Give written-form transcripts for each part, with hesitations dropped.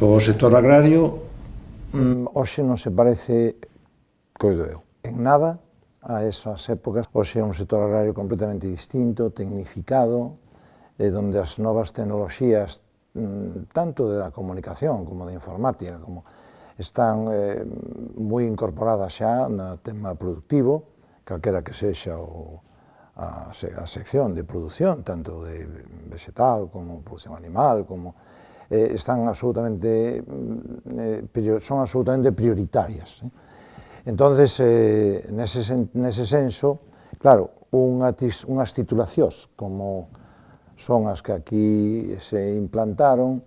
O sector agrario Hoxe non se parece, coido eu, en nada a esas épocas. Hoxe é un sector agrario completamente distinto, tecnificado, donde as novas tecnoloxías, tanto da comunicación como da informática, como están moi incorporadas xa no tema productivo, calquera que sexa a sección de produción, tanto de vegetal como produción animal, como están absolutamente, son absolutamente prioritarias. Entonces, nese senso, claro, unhas titulacións como son as que aquí se implantaron,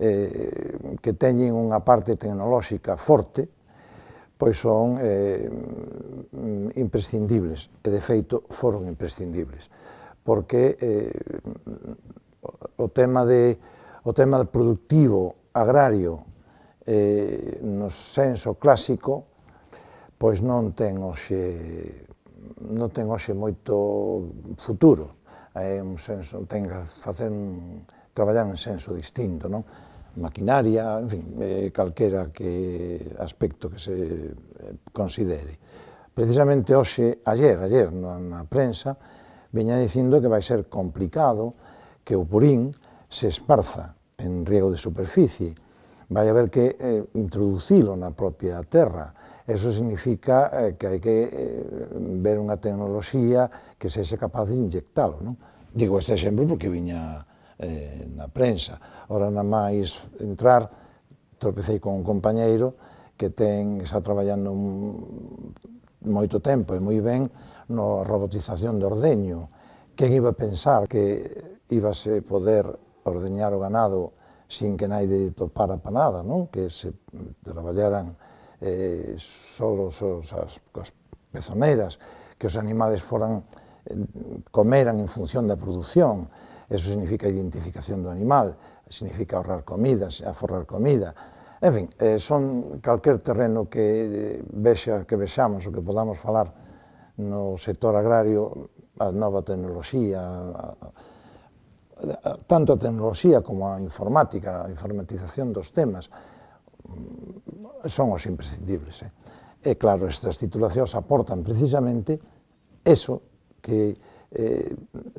que teñen unha parte tecnolóxica forte, pois son imprescindibles, e de feito foron imprescindibles, porque o tema productivo agrario no senso clásico pois non ten hoxe moito futuro. É un senso, ten que traballar en senso distinto, non? Maquinaria, en fin, calquera aspecto que se considere. Precisamente hoxe, ayer na prensa, veña dicindo que vai ser complicado que o purín se esparza en riego de superficie. Vai haber que introducilo na propia terra. Eso significa que hai que ver unha tecnoloxía que sexa capaz de inyectalo, non? Digo este exemplo porque viña na prensa. Ora, na máis entrar, tropecei con un compañeiro que está traballando moito tempo e moi ben na robotización do ordeño. Quen iba a pensar que íbase poder ordeñar o ganado sin que naide topara pa nada, non? Que se traballaran solos as pezoneiras, que os animales comeran en función da produción. Eso significa identificación do animal, significa ahorrar comida, aforrar comida. En fin, son calquer terreno que vexamos ou que podamos falar no sector agrario, a nova tecnoloxía, tanto a tecnoloxía como a informática, a informatización dos temas, son os imprescindibles. E claro, estas titulacións aportan precisamente eso que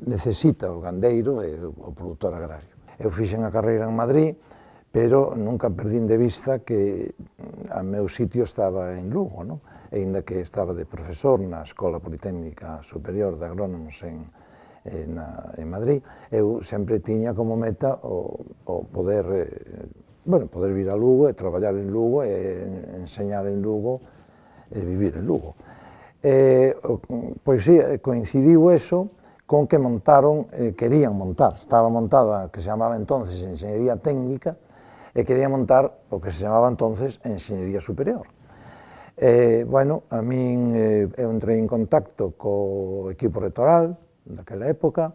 necesita o gandeiro e o produtor agrario. Eu fixen a carreira en Madrid, pero nunca perdín de vista que o meu sitio estaba en Lugo, non? E ainda que estaba de profesor na Escola Politécnica Superior de Agrónomos en Madrid, eu sempre tiña como meta o poder vir a Lugo e traballar en Lugo e enseñar en Lugo e vivir en Lugo. Pois sí, coincidiu eso con que querían montar, estaba montada que se chamaba entonces Enxeñería Técnica e querían montar o que se chamaba entonces Enxeñería Superior. Bueno, a min eu entrei en contacto co equipo rectoral daquela época,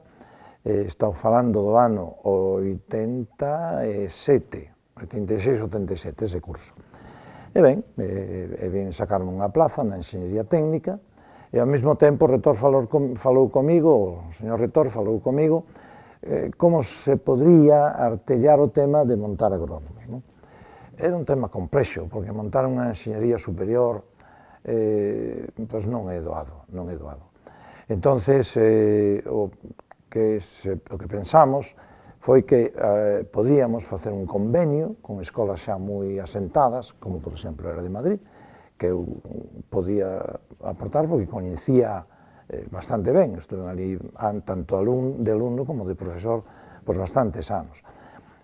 estou falando do ano 86-87, ese curso. E ben, sacaron unha plaza na Enxeñería Técnica, e ao mesmo tempo o rector falou comigo, o señor rector falou comigo, como se podría artellar o tema de montar agrónomos. Era un tema complexo, porque montar unha enxeñería superior non é doado, non é doado. Entonces, o que pensamos foi que podíamos facer un convenio con escolas xa moi asentadas, como por exemplo era de Madrid, que eu podía aportar porque coñecía bastante ben, estuve ali tanto de alumno como de profesor por bastantes anos.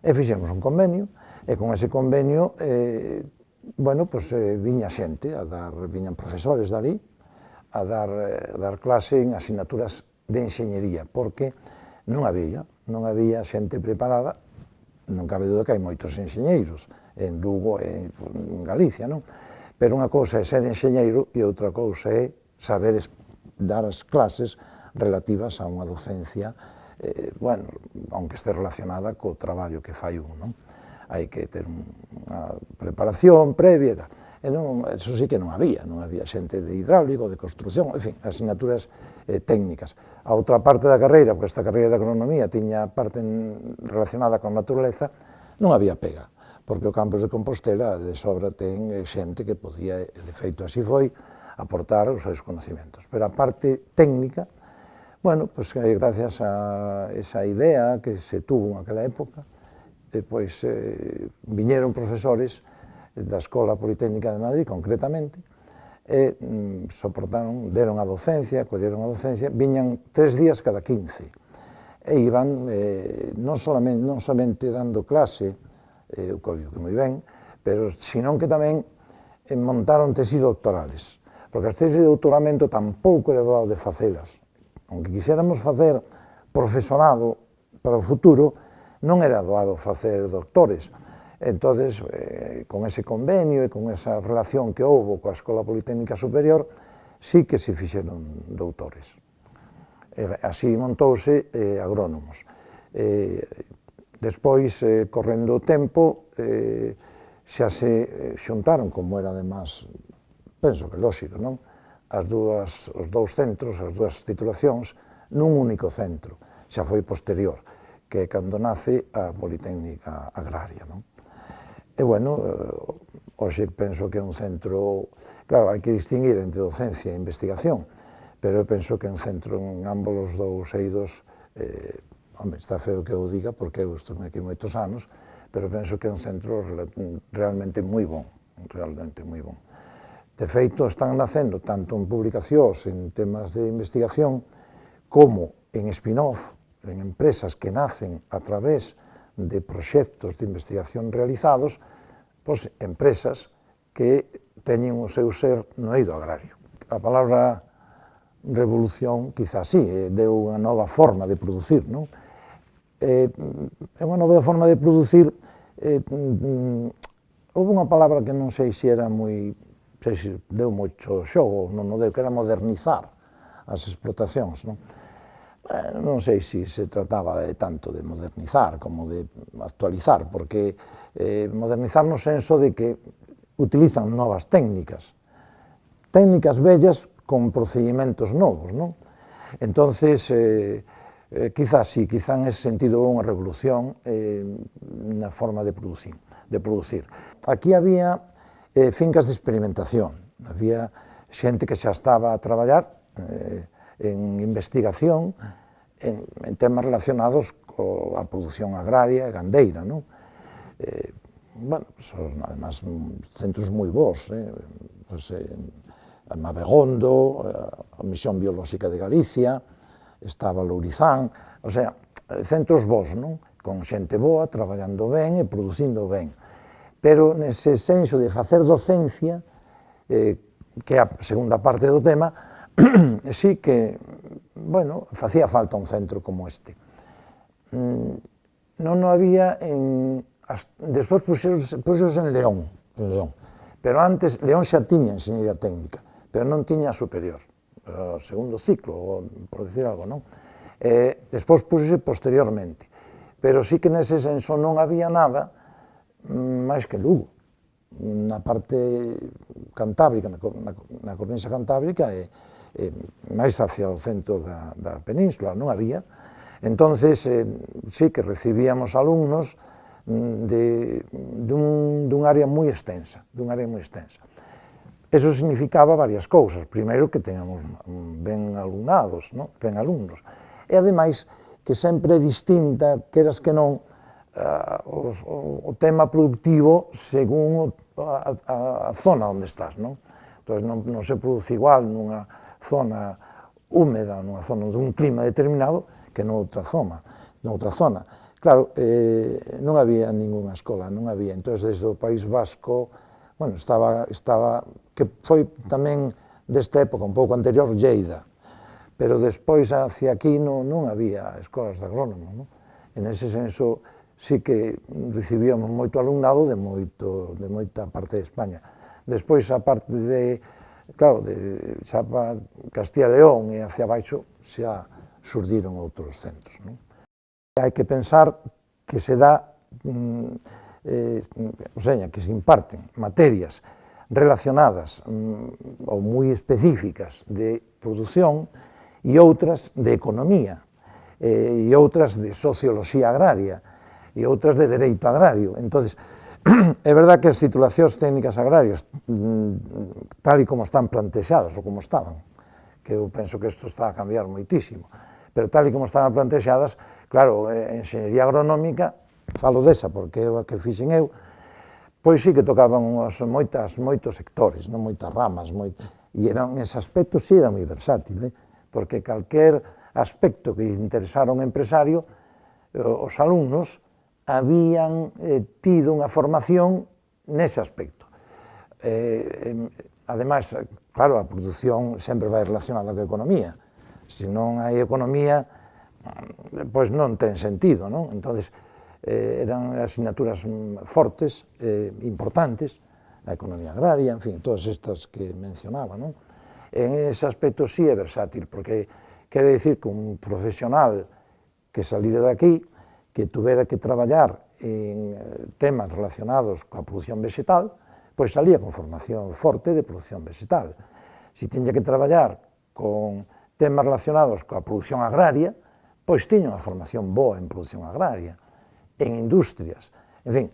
E fixemos un convenio, e con ese convenio, viña xente, viñan profesores dali, a dar clase en asignaturas de enxeñería, porque non había xente preparada. Non cabe duda que hai moitos enxeñeiros en Lugo e en Galicia, non? Pero unha cousa é ser enxeñeiro e outra cousa é saber dar as clases relativas a unha docencia, aunque este relacionada co traballo que fai un, non? Hai que ter unha preparación previa e tal. Eso sí que non había xente de hidráulico, de construcción, en fin, asignaturas técnicas. A outra parte da carreira, porque esta carreira de agronomía tiña parte relacionada con a naturaleza, non había pega, porque o Campos de Compostela de sobra ten xente que podía, de feito así foi, aportar os seus conocimientos. Pero a parte técnica, bueno, pues gracias a esa idea que se tuvo naquela época, pois viñeron profesores da Escola Politécnica de Madrid, concretamente, e soportaron, deron a docencia, colleron a docencia, viñan 3 días cada 15, e iban non somente dando clase, o que moi ben, pero senón que tamén montaron tesis doctorales, porque as tesis de doutoramento tampouco era doado de facelas. Aunque quixéramos facer profesorado para o futuro, non era doado facer doctores. Entón, con ese convenio e con esa relación que houve coa Escola Politécnica Superior, sí que se fixeron doutores. Así montouse agrónomos. Despois, correndo o tempo, xa se xuntaron, como era además, penso que lógico, non? Os dous centros, as dúas titulacións, nun único centro. Xa foi posterior, que é cando nace a Politécnica Agraria, non? E, bueno, hoxe penso que é un centro, claro, hai que distinguir entre docencia e investigación, pero eu penso que é un centro en ambos os dous eidos, home, está feo que eu diga, porque eu estou aquí moitos anos, pero penso que é un centro realmente moi bon, realmente moi bon. De feito, están nacendo tanto en publicacións, en temas de investigación, como en spin-off, en empresas que nacen a través de proxectos de investigación realizados, pois empresas que teñen o seu ser no eido agrario. A palabra revolución, quizás sí, deu unha nova forma de producir, non? É unha nova forma de producir, houve unha palabra que non sei se era moi, sei se deu moito xogo, non deu, que era modernizar as explotacións, non? Non sei se se trataba tanto de modernizar como de actualizar, porque modernizar no senso de que utilizan novas técnicas vellas con procedimentos novos, non? Entonces, quizás sí, quizás en ese sentido houve unha revolución na forma de producir. Aquí había fincas de experimentación, había xente que xa estaba a traballar en investigación en temas relacionados coa produción agraria e gandeira, non? Bueno, son además centros moi bons, Mabegondo, a Misión Biolóxica de Galicia, estaba Lourizán, o sea, centros bons, non? Con xente boa, traballando ben e producindo ben. Pero nese senso de facer docencia, que é a segunda parte do tema, sí que, bueno, facía falta un centro como este. Non o había despois puxos en León, pero antes León xa tiña enxeñería técnica, pero non tiña superior, o segundo ciclo, por decir algo, non? Despois puxose posteriormente, pero sí que nese senso non había nada máis que Lugo. Na parte cantábrica, na cornisa cantábrica, máis hacia o centro da península, non había. Entonces, sí que recibíamos alumnos dun área moi extensa, Eso significaba varias cousas. Primeiro, que teñamos ben alumnados, ben alumnos. E, ademais, que sempre é distinta, queras que non, o tema productivo según a zona onde estás, non? Entón, non se produce igual nunha zona húmeda, nunha zona dun clima determinado, que noutra zona. Claro, non había ningunha escola, non había. Entón, desde o País Vasco, bueno, estaba, que foi tamén desta época, un pouco anterior, Lleida, pero despois hacia aquí non había escolas de agrónomos, non? En ese senso, sí que recibíamos moito alumnado de moita parte de España. Despois, a parte de, claro, de Castilla e León e hacia baixo, xa surdiron outros centros, non? Hai que pensar que se dá, o sea, que se imparten materias relacionadas ou moi específicas de produción e outras de economía, e outras de socioloxía agraria, e outras de dereito agrario. Entón, É verdad que as titulacións técnicas agrarias, tal e como están plantexadas, ou como estaban, que eu penso que isto está a cambiar moitísimo, pero tal e como estaban plantexadas, claro, a enxeñería agronómica, falo desa porque é o que fixen eu, pois sí que tocaban moitos sectores, non moitas ramas, e ese aspecto sí era moi versátil, porque calquer aspecto que interesara un empresario, os alumnos habían tido unha formación nese aspecto. Ademais, claro, a produción sempre vai relacionada coa economía. Se non hai economía, pois non ten sentido, non? Entonces, eran asignaturas fortes, importantes, a economía agraria, en fin, todas estas que mencionaba, non? En ese aspecto sí é versátil, porque quere dicir que un profesional que salira de aquí, que tuvera que traballar en temas relacionados coa produción vegetal, pois salía con formación forte de produción vegetal. Se tiña que traballar con temas relacionados coa produción agraria, pois tiña unha formación boa en produción agraria, en industrias. En fin,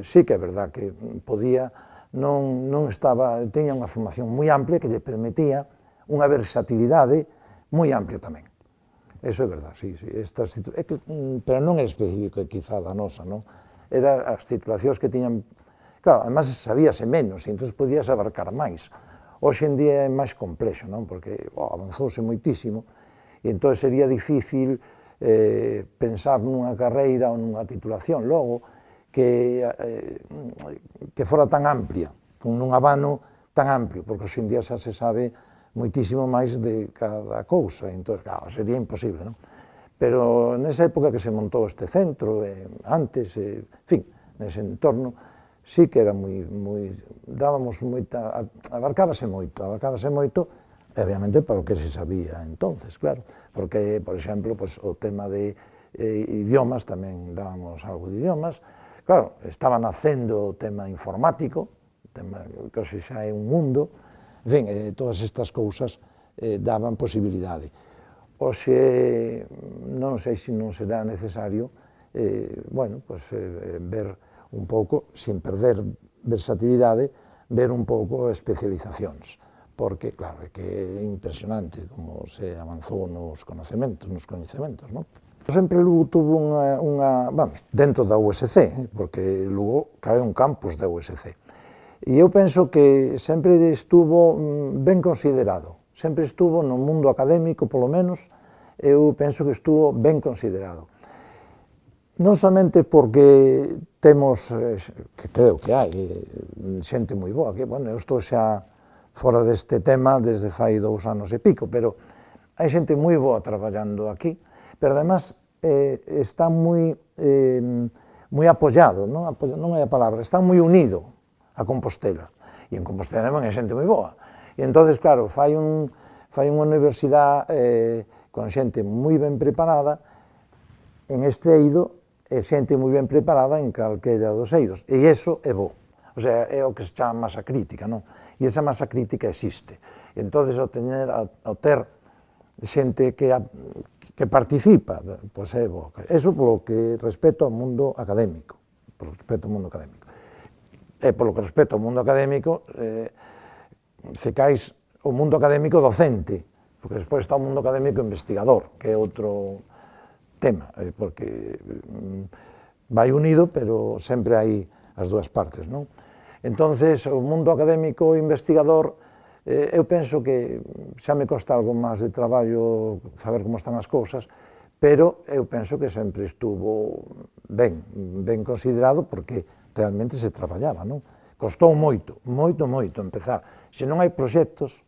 sí que é verdad que podía, tiña unha formación moi amplia que lle permitía unha versatilidade moi amplia tamén. Eso é verdad, sí, pero non é específico quizá da nosa, non? Era as titulacións que tiñan, claro, además sabíase menos, e entón podías abarcar máis. Hoxe en día é máis complexo, non? Porque avanzouse moitísimo, e entón sería difícil pensar nunha carreira ou nunha titulación logo que fora tan amplia, con un abano tan amplio, porque hoxe en día xa se sabe moitísimo máis de cada cousa, entón, claro, sería imposible, non? Pero nesa época que se montou este centro, antes, en fin, nese entorno, sí que era dábamos moita, abarcábase moito, e obviamente para o que se sabía entonces, claro, porque, por exemplo, o tema de idiomas, tamén dábamos algo de idiomas, claro, estaba nacendo o tema informático, que hoxe xa é un mundo, en fin, todas estas cousas daban posibilidade. Hoxe, non sei se non será necesario, ver un pouco, sin perder versatilidade, ver un pouco especializacións, porque, claro, é que é impresionante como se avanzou nos coñecementos, non? Sempre Lugo tuvo dentro da USC, porque Lugo cae un campus da USC, e eu penso que sempre estuvo ben considerado, sempre estuvo no mundo académico, polo menos, eu penso que estuvo ben considerado. Non somente porque temos, que creo que hai, xente moi boa, que, eu estou xa fora deste tema desde fai 2 anos e pico, pero hai xente moi boa traballando aquí, pero además está moi apoiado, non é a palabra, está moi unido a Compostela, e en Compostela non é xente moi boa. E entonces, claro, fai unha universidade con xente moi ben preparada en este eido, e xente moi ben preparada en calquera dos eidos, e iso é bo. O sea, é o que se chama masa crítica, non? E esa masa crítica existe. E entonces, ao ter xente que participa, pois é bo. Eso polo que respecto ao mundo académico, E polo que respecto ao mundo académico, se caes o mundo académico docente, porque despois está o mundo académico investigador, que é outro tema, porque vai unido, pero sempre hai as dúas partes, non? Entonces, o mundo académico investigador, eu penso que xa me costa algo máis de traballo saber como están as cousas, pero eu penso que sempre estuvo ben considerado, porque realmente se traballaba, non? Costou moito empezar. Se non hai proxectos,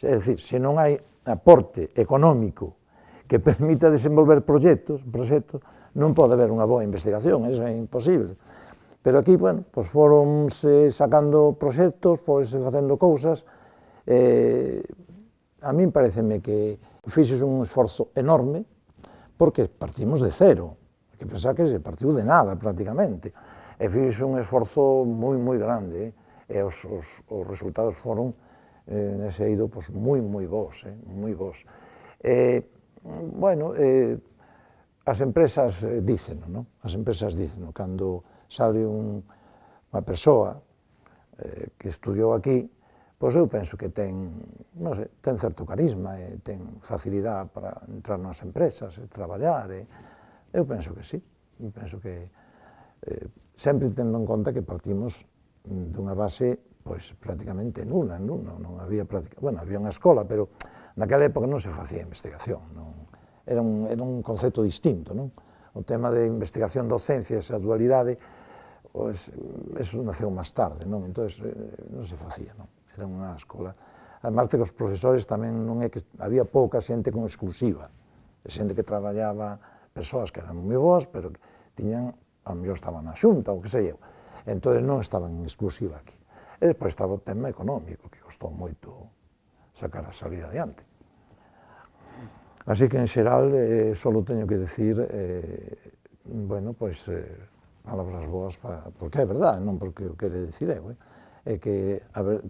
é dicir, se non hai aporte económico que permita desenvolver proxectos, non pode haber unha boa investigación, eso é imposible. Pero aquí, pois foronse sacando proxectos, foronse facendo cousas, a min pareceme que fixes un esforzo enorme, porque partimos de cero, hai que pensar que se partiu de nada, prácticamente, e fixes un esforzo moi grande, e os resultados foron, nese eido, moi bons, moi bons. As empresas díceno, cando sale unha persoa que estudiou aquí, pois eu penso que ten, non sei, ten certo carisma e ten facilidade para entrar nas empresas e traballar, e eu penso que sí, eu penso que sempre tendo en conta que partimos dunha base pois prácticamente nula, non había había unha escola, pero naquela época non se facía investigación, era un concepto distinto, non? O tema de investigación, docencia, esa dualidade, pois, eso naceu máis tarde, non? Entón, non se facía, non? Era unha escola. Además de que os profesores tamén non é que había pouca xente con exclusiva, xente que traballaba, persoas que eran moi boas, pero que tiñan, ao mellor estaban na xunta, ou que sei eu, entón non estaban en exclusiva aquí. E despois estaba o tema económico, que costou moito sacar a salir adiante. Así que, en xeral, só teño que decir, bueno, pois, palabras boas, porque é verdade, non porque o quere decir eu, é que,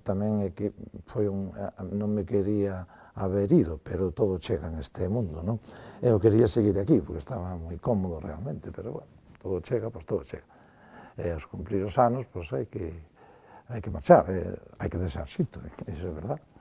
tamén é que foi non me quería haber ido, pero todo chega neste mundo, non? Eu quería seguir aquí, porque estaba moi cómodo realmente, pero, bueno, todo chega, pois todo chega. E aos cumprir os anos, pois hai que marchar, hai que deixar sitio, iso é verdade.